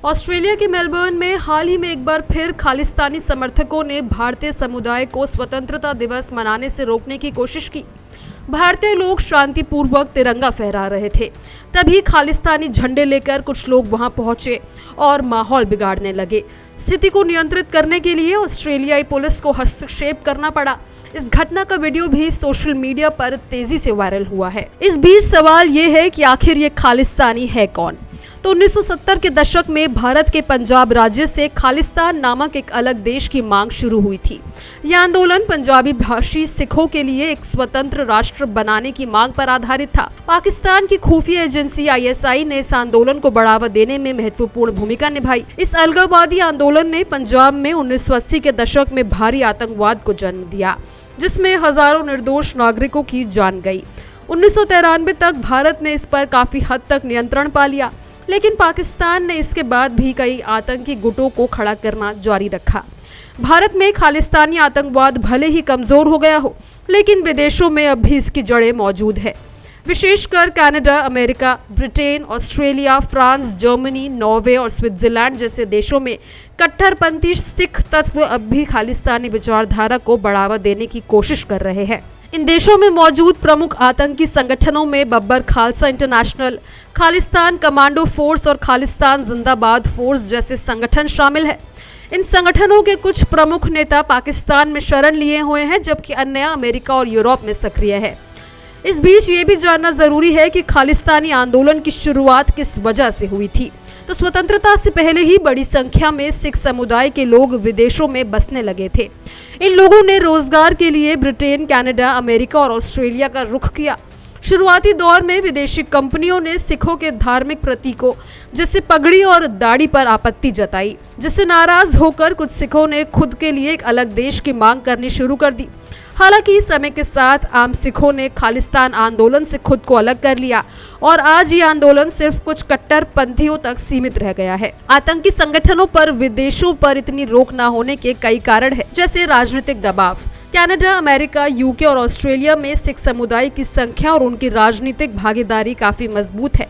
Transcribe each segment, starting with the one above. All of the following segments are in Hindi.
ऑस्ट्रेलिया के मेलबर्न में हाल ही में एक बार फिर खालिस्तानी समर्थकों ने भारतीय समुदाय को स्वतंत्रता दिवस मनाने से रोकने की कोशिश की। भारतीय लोग शांतिपूर्वक तिरंगा फहरा रहे थे, तभी खालिस्तानी झंडे लेकर कुछ लोग वहां पहुंचे और माहौल बिगाड़ने लगे। स्थिति को नियंत्रित करने के लिए ऑस्ट्रेलियाई पुलिस को हस्तक्षेप करना पड़ा। इस घटना का वीडियो भी सोशल मीडिया पर तेजी से वायरल हुआ है। इस बीच सवाल ये है कि आखिर ये खालिस्तानी है कौन? तो 1970 के दशक में भारत के पंजाब राज्य से खालिस्तान नामक एक अलग देश की मांग शुरू हुई थी। यह आंदोलन पंजाबी भाषी सिखों के लिए एक स्वतंत्र राष्ट्र बनाने की मांग पर आधारित था। पाकिस्तान की खुफिया एजेंसी ISI ने इस आंदोलन को बढ़ावा देने में महत्वपूर्ण भूमिका निभाई। इस अलगाववादी आंदोलन ने पंजाब में 1980 के दशक में भारी आतंकवाद को जन्म दिया, जिसमें हजारों निर्दोष नागरिकों की जान गई। 1993 तक भारत ने इस पर काफी हद तक नियंत्रण पा लिया, लेकिन पाकिस्तान ने इसके बाद भी कई आतंकी गुटों को खड़ा करना जारी रखा। भारत में खालिस्तानी आतंकवाद भले ही कमजोर हो गया हो, लेकिन विदेशों में अब भी इसकी जड़ें मौजूद है। विशेषकर Canada, America, Britain, Australia, France, Germany, Norway और स्विट्जरलैंड जैसे देशों में कट्टरपंथी सिख तत्व अब भी खालिस्तानी विचारधारा को बढ़ावा देने की कोशिश कर रहे हैं। इन देशों में मौजूद प्रमुख आतंकी संगठनों में Babbar Khalsa international, Khalistan commando force और खालिस्तान जिंदाबाद फोर्स जैसे संगठन शामिल है। इन संगठनों के कुछ प्रमुख नेता पाकिस्तान में शरण लिए हुए हैं, जबकि अन्य अमेरिका और यूरोप में सक्रिय है। इस बीच ये भी जानना जरूरी है कि खालिस्तानी आंदोलन की शुरुआत किस वजह से हुई थी। तो स्वतंत्रता से पहले ही बड़ी संख्या में सिख समुदाय के लोग विदेशों में बसने लगे थे। इन लोगों ने रोजगार के लिए ब्रिटेन, कनाडा, अमेरिका और ऑस्ट्रेलिया का रुख किया। शुरुआती दौर में विदेशी कंपनियों ने सिखों के धार्मिक प्रतीकों जैसे पगड़ी और दाढ़ी पर आपत्ति जताई, जिससे नाराज होकर कुछ सिखों ने खुद के लिए एक अलग देश की मांग करनी शुरू कर दी। हालांकि समय के साथ आम सिखों ने खालिस्तान आंदोलन से खुद को अलग कर लिया और आज ये आंदोलन सिर्फ कुछ कट्टरपंथियों तक सीमित रह गया है। आतंकी संगठनों पर विदेशों पर इतनी रोक न होने के कई कारण हैं, जैसे राजनीतिक दबाव। कनाडा, अमेरिका, UK और ऑस्ट्रेलिया में सिख समुदाय की संख्या और उनकी राजनीतिक भागीदारी काफी मजबूत है।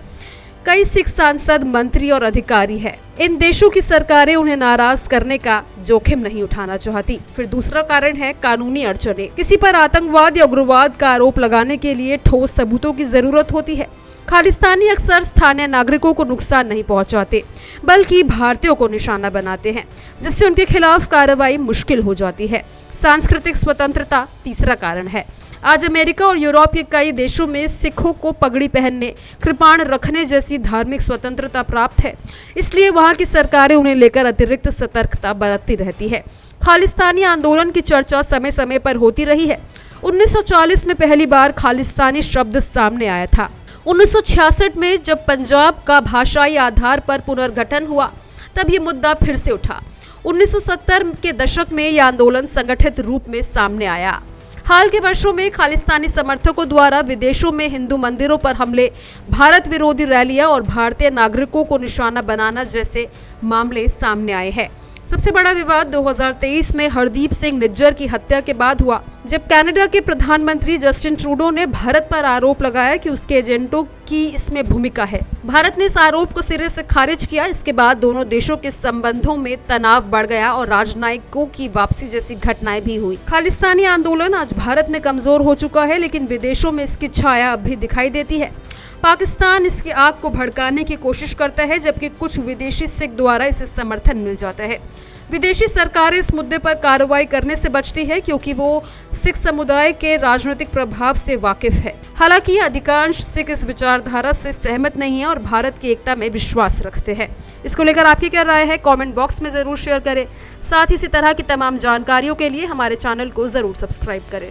कई सिख सांसद, मंत्री और अधिकारी हैं। इन देशों की सरकारें उन्हें नाराज करने का जोखिम नहीं उठाना चाहती। फिर दूसरा कारण है कानूनी अड़चनें। किसी पर आतंकवाद या उग्रवाद का आरोप लगाने के लिए ठोस सबूतों की जरूरत होती है। खालिस्तानी अक्सर स्थानीय नागरिकों को नुकसान नहीं पहुंचाते, बल्कि भारतीयों को निशाना बनाते हैं, जिससे उनके खिलाफ कार्रवाई मुश्किल हो जाती है। सांस्कृतिक स्वतंत्रता तीसरा कारण है। आज अमेरिका और यूरोप के कई देशों में सिखों को पगड़ी पहनने, कृपाण रखने जैसी धार्मिक स्वतंत्रता प्राप्त है, इसलिए वहां की सरकारें उन्हें लेकर अतिरिक्त सतर्कता बरतती रहती है। खालिस्तानी आंदोलन की चर्चा समय समय पर होती रही है। 1940 में पहली बार खालिस्तानी शब्द सामने आया था। 1966 में जब पंजाब का भाषाई आधार पर पुनर्गठन हुआ, तब ये मुद्दा फिर से उठा। 1970 के दशक में यह आंदोलन संगठित रूप में सामने आया। हाल के वर्षों में खालिस्तानी समर्थकों द्वारा विदेशों में हिंदू मंदिरों पर हमले, भारत विरोधी रैलियां और भारतीय नागरिकों को निशाना बनाना जैसे मामले सामने आए हैं। सबसे बड़ा विवाद 2023 में हरदीप सिंह निज्जर की हत्या के बाद हुआ, जब कनाडा के प्रधानमंत्री जस्टिन ट्रूडो ने भारत पर आरोप लगाया कि उसके एजेंटों की इसमें भूमिका है। भारत ने इस आरोप को सिरे से खारिज किया। इसके बाद दोनों देशों के संबंधों में तनाव बढ़ गया और राजनयिकों की वापसी जैसी घटनाएं भी हुई। खालिस्तानी आंदोलन आज भारत में कमजोर हो चुका है, लेकिन विदेशों में इसकी छाया अब भी दिखाई देती है। पाकिस्तान इसकी आग को भड़काने की कोशिश करता है, जबकि कुछ विदेशी सिख द्वारा इसे समर्थन मिल जाता है। विदेशी सरकारें इस मुद्दे पर कार्रवाई करने से बचती है, क्योंकि वो सिख समुदाय के राजनीतिक प्रभाव से वाकिफ है। हालांकि अधिकांश सिख इस विचारधारा से सहमत नहीं है और भारत की एकता में विश्वास रखते हैं। इसको लेकर आपकी क्या राय है? कमेंट बॉक्स में जरूर शेयर करें। साथ ही इसी तरह की तमाम जानकारियों के लिए हमारे चैनल को जरूर सब्सक्राइब करें।